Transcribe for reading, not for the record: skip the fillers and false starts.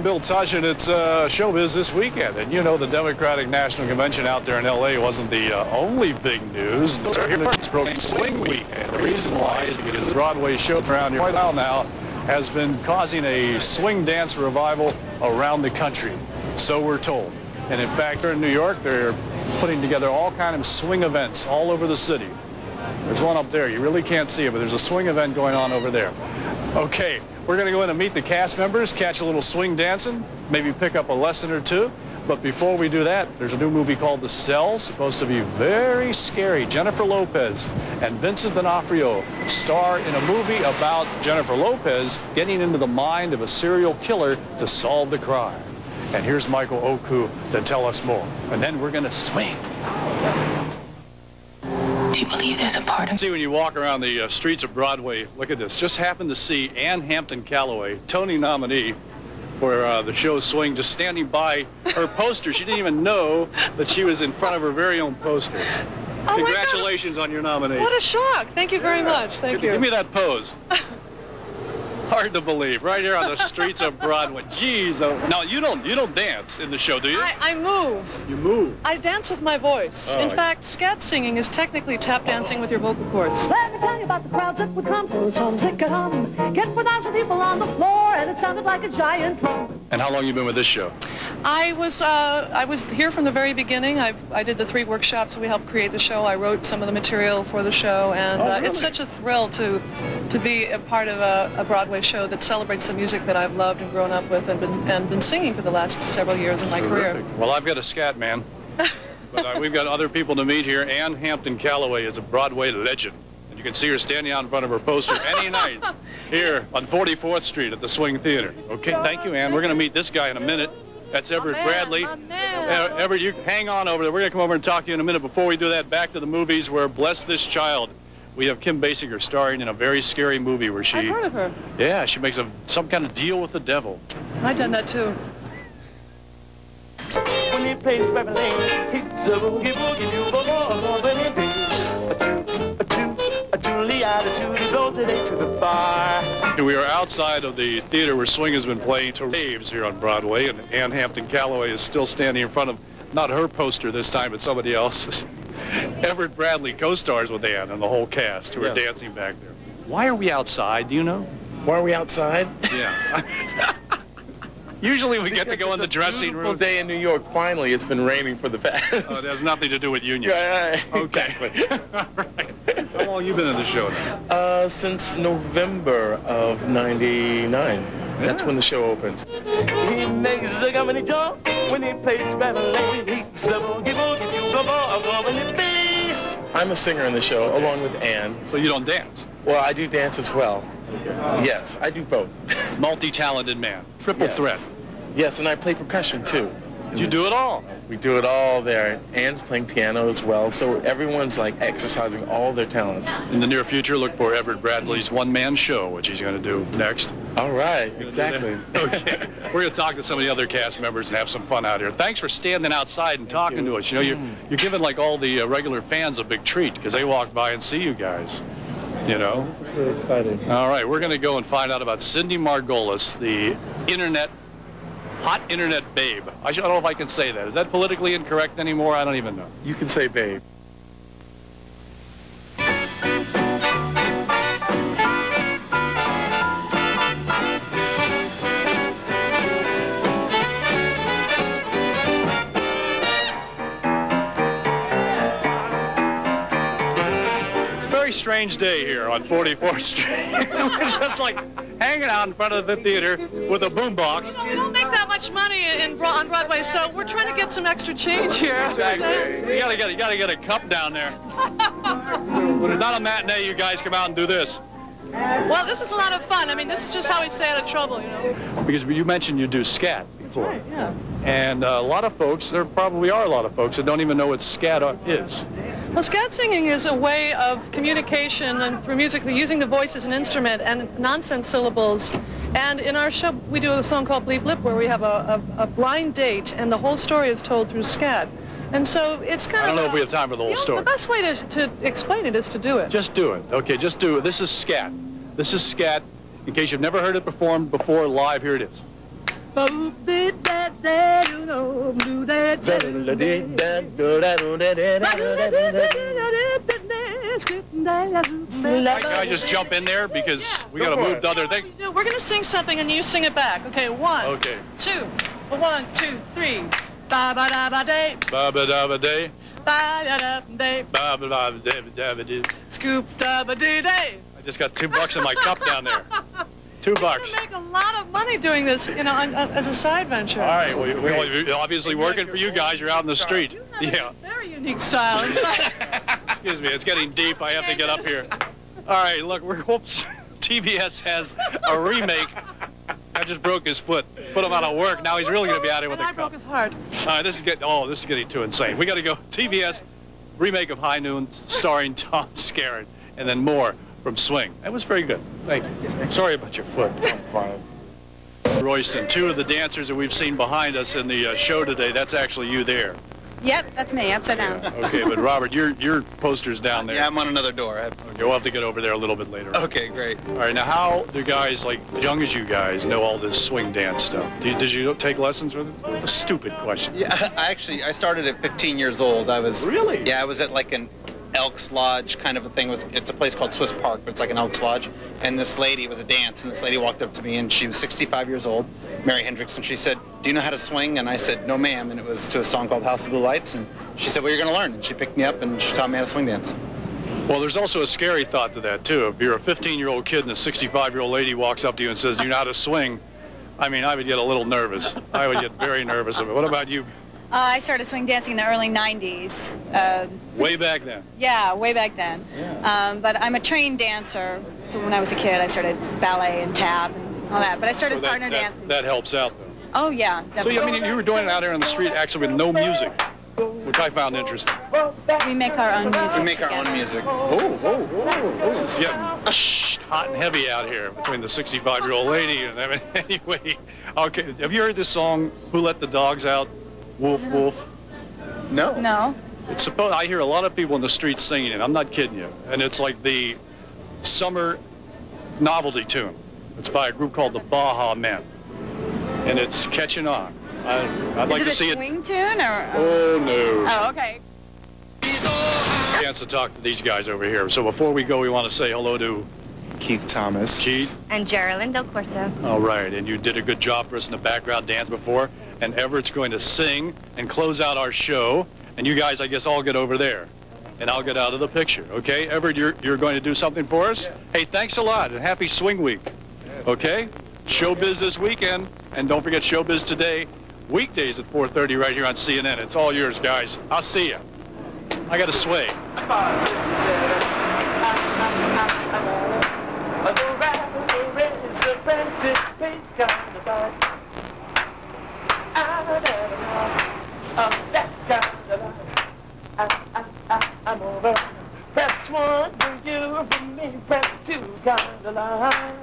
I'm Bill Tush, and it's Showbiz this weekend. And you know the Democratic National Convention out there in L.A. wasn't the only big news. It's broken swing weekend. The reason why is because the Broadway show around here right now has been causing a swing dance revival around the country. So we're told. And in fact, here in New York, they're putting together all kinds of swing events all over the city. There's one up there. You really can't see it, but there's a swing event going on over there. Okay, we're going to go in and meet the cast members, catch a little swing dancing, maybe pick up a lesson or two. But before we do that, there's a new movie called The Cell, supposed to be very scary. Jennifer Lopez and Vincent D'Onofrio star in a movie about Jennifer Lopez getting into the mind of a serial killer to solve the crime. And here's Michael Oku to tell us more. And then we're going to swing. Do you believe there's a part of... See, when you walk around the streets of Broadway, look at this. Just happened to see Hampton, Callaway, Tony nominee for the show Swing, just standing by her poster. She didn't even know that she was in front of her very own poster. Oh, congratulations on your nomination. What a shock. Thank you very much. Thank you. Give me that pose. Hard to believe, right here on the streets of Broadway. Jeez, now you don't dance in the show, do you? I move. You move. I dance with my voice. Oh, in fact, scat singing is technically tap dancing with your vocal cords. Let me tell you about the crowds that would come to the songs that could hum. Get 4,000 people on the floor, and it sounded like a giant drum. And how long you been with this show? I was here from the very beginning. I did the 3 workshops. We helped create the show. I wrote some of the material for the show, and really? It's such a thrill to be a part of a Broadway show that celebrates the music that I've loved and grown up with and been singing for the last several years in my career. Well, I've got a scat man, but we've got other people to meet here. Hampton Callaway is a Broadway legend. And you can see her standing out in front of her poster any night here on 44th Street at the Swing Theater. Okay, thank you, Ann. We're going to meet this guy in a minute. That's Everett Bradley. Everett, you hang on over there. We're going to come over and talk to you in a minute. Before we do that, back to the movies where Bless This Child. We have Kim Basinger starring in a very scary movie where she... I've heard of her. Yeah, she makes some kind of deal with the devil. I've done that too. When he plays Beverly, he's a boogie boogie do boogie when he do a Julie attitude, he goes today to the bar. We are outside of the theater where Swing has been playing to raves here on Broadway, and Hampton Callaway is still standing in front of not her poster this time, but somebody else's. Everett Bradley co-stars with Ann and the whole cast who are dancing back there. Why are we outside? Do you know? Why are we outside? Yeah. Usually we get to go in the dressing room. Day in New York. Finally, it's been raining for the past. Oh, it has nothing to do with unions. Right. Okay. All right. How long have you been in the show now? Since November of '99. That's when the show opened. He makes a company jump when he plays Beverly. He's a boogie boogie do when he be. I'm a singer in the show along with Ann. So you don't dance? Well, I do dance as well. Yes, I do both. Multi-talented man. Triple threat. Yes, and I play percussion too. You do it all. We do it all there. Ann's playing piano as well, so everyone's like exercising all their talents. In the near future, look for Everett Bradley's one-man show, which he's going to do next. All right, exactly. Okay. We're going to talk to some of the other cast members and have some fun out here. Thanks for standing outside and talking to us. You know, you're giving like all the regular fans a big treat because they walk by and see you guys. You know? It's really exciting. All right, we're going to go and find out about Cindy Margolis, the hot internet babe. I don't know if I can say that. Is that politically incorrect anymore? I don't even know. You can say babe. Strange day here on 44th Street. We're just like hanging out in front of the theater with a boombox. You don't make that much money on Broadway, so we're trying to get some extra change here. Exactly. You gotta get a cup down there. When it's not a matinee, you guys come out and do this. Well, this is a lot of fun. I mean, this is just how we stay out of trouble, you know. Because you mentioned you do scat before. Right, yeah. And a lot of folks, there probably are a lot of folks that don't even know what scat is. Well, scat singing is a way of communication and through music, using the voice as an instrument and nonsense syllables. And in our show, we do a song called Bleep Blip where we have a blind date and the whole story is told through scat. And so it's kind of... I don't know if we have time for the whole story. The best way to explain it is to do it. Just do it. Okay, just do it. This is scat. This is scat. In case you've never heard it performed before live, here it is. Can I just jump in there because we got to move to other things? We're going to sing something and you sing it back. Okay, one, two, 1, 2, 3. Ba ba da ba day. Ba ba da ba day. Ba da da day. Ba ba da ba day. Scoop da ba dee day. I just got $2 in my cup down there. $2. You're going to make a lot of money doing this, you know, as a side venture. All right, we're obviously working for you guys. You're out in the street. You have a very unique style. Excuse me, it's getting deep. I have to get up here. All right, look, whoops. TBS has a remake. I just broke his foot. Put him out of work. Now he's really going to be out here with a cup. I broke his heart. All right, this is getting too insane. We got to go. TBS remake of High Noon starring Tom Skerritt, and then more from Swing. That was very good. Thank you. Sorry about your foot. I'm fine. Royston, two of the dancers that we've seen behind us in the show today, that's actually you there. Yep, that's me, upside down. Okay, but Robert, your poster's down there. Yeah, I'm on another door. Okay, we'll have to get over there a little bit later. Okay, great. All right, now how do guys like as young as you guys know all this swing dance stuff? Did you take lessons with it? It's a stupid question. Yeah, I started at 15 years old. Really? Yeah, I was at like an Elks Lodge kind of a thing. It's a place called Swiss Park, but it's like an Elks Lodge. And this lady, it was a dance, and this lady walked up to me, and she was 65 years old, Mary Hendricks, and she said, "Do you know how to swing?" And I said, "No, ma'am." And it was to a song called House of Blue Lights, and she said, "Well, you're going to learn." And she picked me up, and she taught me how to swing dance. Well, there's also a scary thought to that, too. If you're a 15-year-old kid and a 65-year-old lady walks up to you and says, "Do you know how to swing?" I mean, I would get a little nervous. I would get very nervous of it. What about you? I started swing dancing in the early 90s. Way back then? Yeah, way back then. Yeah. But I'm a trained dancer from when I was a kid. I started ballet and tap and all that. But I started partner dancing. That helps out, though. Oh, yeah, definitely. So, I mean, you were doing it out there on the street actually with no music, which I found interesting. We make our own music. We make our own music. This is getting hot and heavy out here between the 65-year-old lady and I mean, anyway. Okay, have you heard this song, "Who Let the Dogs Out? Wolf, Wolf"? No. No. It's supposed. I hear a lot of people in the streets singing it. I'm not kidding you. And it's like the summer novelty tune. It's by a group called the Baja Men, and it's catching on. I'd like to see it. Is it a swing tune or? Oh no. Oh, okay. Chance to talk to these guys over here. So before we go, we want to say hello to Keith Thomas. Keith. And Geraldine Del Corso. All right, and you did a good job for us in the background dance before. And Everett's going to sing and close out our show. And you guys, I guess, all get over there. And I'll get out of the picture, okay? Everett, you're going to do something for us? Yeah. Hey, thanks a lot, and happy Swing Week, okay? Showbiz this weekend, and don't forget Showbiz today, weekdays at 4:30 right here on CNN. It's all yours, guys. I'll see you. I got to sway. I'm over. Press 1 for you, for me, press 2, kind of line.